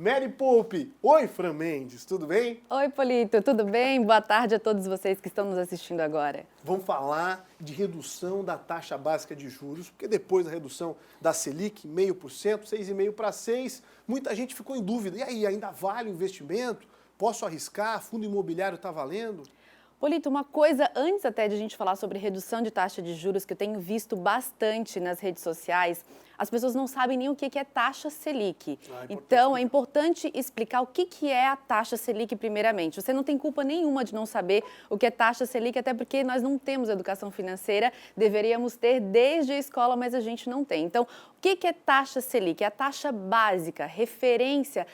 Mary Poupe. Oi, Fran Mendes, tudo bem? Oi, Polito, tudo bem? Boa tarde a todos vocês que estão nos assistindo agora. Vamos falar de redução da taxa básica de juros, porque depois da redução da Selic, 0,5%, 6,5% para 6%, muita gente ficou em dúvida. E aí, ainda vale o investimento? Posso arriscar? Fundo imobiliário está valendo? Polito, uma coisa, antes até de a gente falar sobre redução de taxa de juros, que eu tenho visto bastante nas redes sociais, as pessoas não sabem nem o que é taxa Selic. Então, é importante explicar o que é a taxa Selic primeiramente. Você não tem culpa nenhuma de não saber o que é taxa Selic, até porque nós não temos educação financeira, deveríamos ter desde a escola, mas a gente não tem. Então, o que é taxa Selic? É a taxa básica, referência,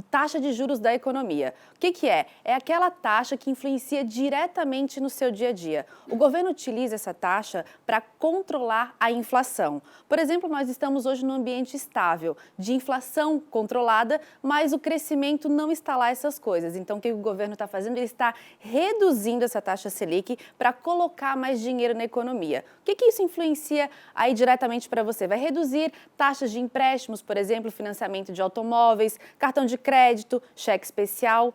taxa de juros da economia. O que é? É aquela taxa que influencia diretamente no seu dia a dia. O governo utiliza essa taxa para controlar a inflação. Por exemplo, nós estamos hoje num ambiente estável, de inflação controlada, mas o crescimento não está lá essas coisas. Então, o que o governo está fazendo? Ele está reduzindo essa taxa Selic para colocar mais dinheiro na economia. O que isso influencia aí diretamente para você? Vai reduzir taxas de empréstimos, por exemplo, financiamento de automóveis, cartão de crédito, cheque especial.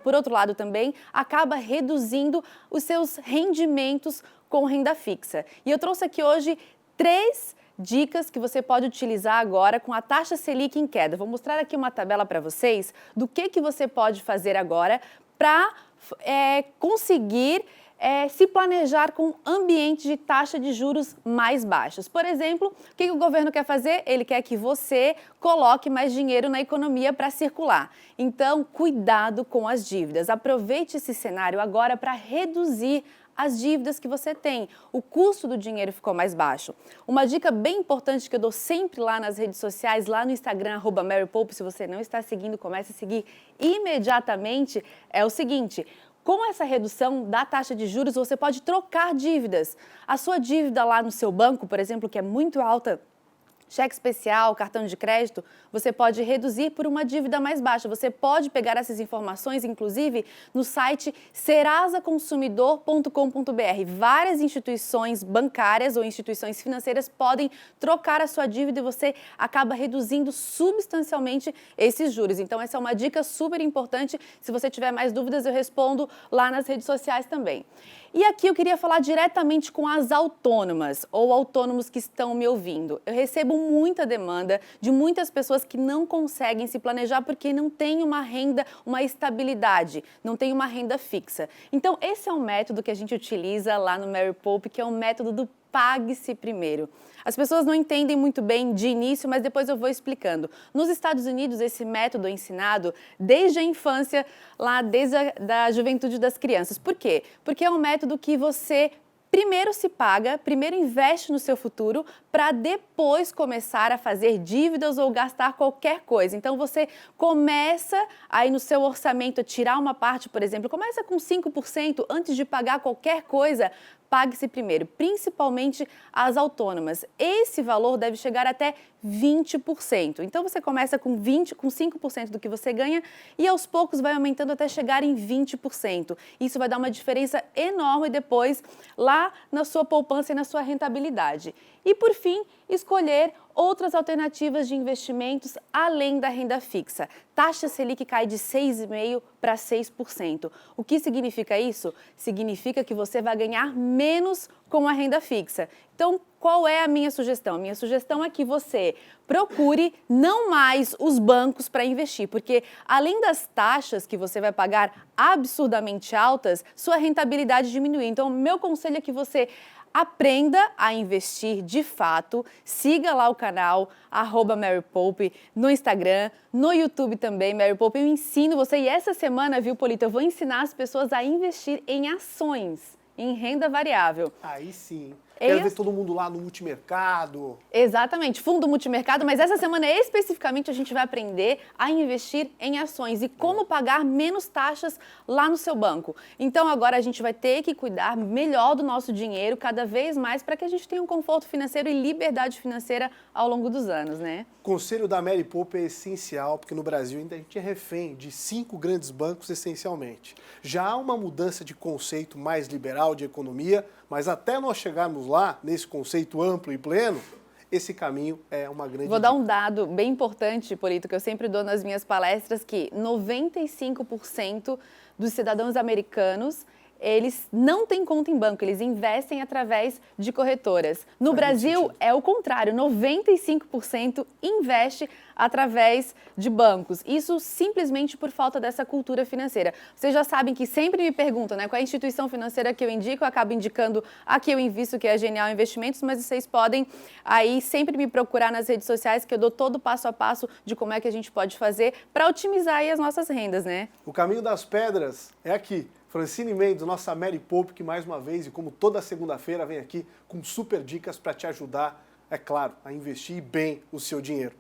Por outro lado também, acaba reduzindo os seus rendimentos com renda fixa. E eu trouxe aqui hoje 3 dicas que você pode utilizar agora com a taxa Selic em queda. Vou mostrar aqui uma tabela para vocês do que você pode fazer agora para conseguir se planejar com um ambiente de taxa de juros mais baixos. Por exemplo, o que o governo quer fazer? Ele quer que você coloque mais dinheiro na economia para circular. Então, cuidado com as dívidas. Aproveite esse cenário agora para reduzir as dívidas que você tem. O custo do dinheiro ficou mais baixo. Uma dica bem importante que eu dou sempre lá nas redes sociais, lá no Instagram, @MaryPoupe, se você não está seguindo, comece a seguir imediatamente, é o seguinte: com essa redução da taxa de juros, você pode trocar dívidas. A sua dívida lá no seu banco, por exemplo, que é muito alta, cheque especial, cartão de crédito, você pode reduzir por uma dívida mais baixa. Você pode pegar essas informações, inclusive, no site serasaconsumidor.com.br. Várias instituições bancárias ou instituições financeiras podem trocar a sua dívida e você acaba reduzindo substancialmente esses juros. Então, essa é uma dica super importante. Se você tiver mais dúvidas, eu respondo lá nas redes sociais também. E aqui eu queria falar diretamente com as autônomas ou autônomos que estão me ouvindo. Eu recebo muita demanda de muitas pessoas que não conseguem se planejar porque não tem uma renda, uma estabilidade, não tem uma renda fixa. Então, esse é um método que a gente utiliza lá no Mary Poupe, que é o método do pague-se primeiro. As pessoas não entendem muito bem de início, mas depois eu vou explicando. Nos Estados Unidos, esse método é ensinado desde a infância, lá desde a juventude das crianças. Por quê? Porque é um método que você primeiro se paga, primeiro investe no seu futuro, para depois começar a fazer dívidas ou gastar qualquer coisa. Então, você começa aí no seu orçamento a tirar uma parte, por exemplo, começa com 5% antes de pagar qualquer coisa. Pague-se primeiro, principalmente as autônomas. Esse valor deve chegar até 20%. Então, você começa com 5% do que você ganha e aos poucos vai aumentando até chegar em 20%. Isso vai dar uma diferença enorme depois lá na sua poupança e na sua rentabilidade. E, por fim, escolher outras alternativas de investimentos além da renda fixa. Taxa Selic cai de 6,5% para 6%. O que significa isso? Significa que você vai ganhar menos com a renda fixa. Então, qual é a minha sugestão? Minha sugestão é que você procure não mais os bancos para investir, porque além das taxas que você vai pagar absurdamente altas, sua rentabilidade diminui. Então, meu conselho é que você aprenda a investir de fato, siga lá o canal @MaryPoupe no Instagram, no YouTube também, Mary Poupe. Eu ensino você, e essa semana, viu, Polito, eu vou ensinar as pessoas a investir em ações, em renda variável. Aí sim. Quero ver todo mundo lá no multimercado. Exatamente, fundo multimercado, mas essa semana especificamente a gente vai aprender a investir em ações e como pagar menos taxas lá no seu banco. Então agora a gente vai ter que cuidar melhor do nosso dinheiro cada vez mais para que a gente tenha um conforto financeiro e liberdade financeira ao longo dos anos, né? O conselho da Mary Poupe é essencial, porque no Brasil ainda a gente é refém de 5 grandes bancos essencialmente. Já há uma mudança de conceito mais liberal de economia, mas até nós chegarmos lá, nesse conceito amplo e pleno, esse caminho é uma grande Vou dar dica. um dado bem importante, Polito, que eu sempre dou nas minhas palestras, que 95% dos cidadãos americanos, eles não têm conta em banco, eles investem através de corretoras. No Brasil, é o contrário, 95% investe através de bancos. Isso simplesmente por falta dessa cultura financeira. Vocês já sabem que sempre me perguntam, né, qual é a instituição financeira que eu indico, eu acabo indicando a que eu invisto, que é a Genial Investimentos, mas vocês podem aí sempre me procurar nas redes sociais, que eu dou todo o passo a passo de como é que a gente pode fazer para otimizar aí as nossas rendas, né? O caminho das pedras é aqui. Francine Mendes, nossa Mary Pope, que mais uma vez, e como toda segunda-feira, vem aqui com super dicas para te ajudar, é claro, a investir bem o seu dinheiro.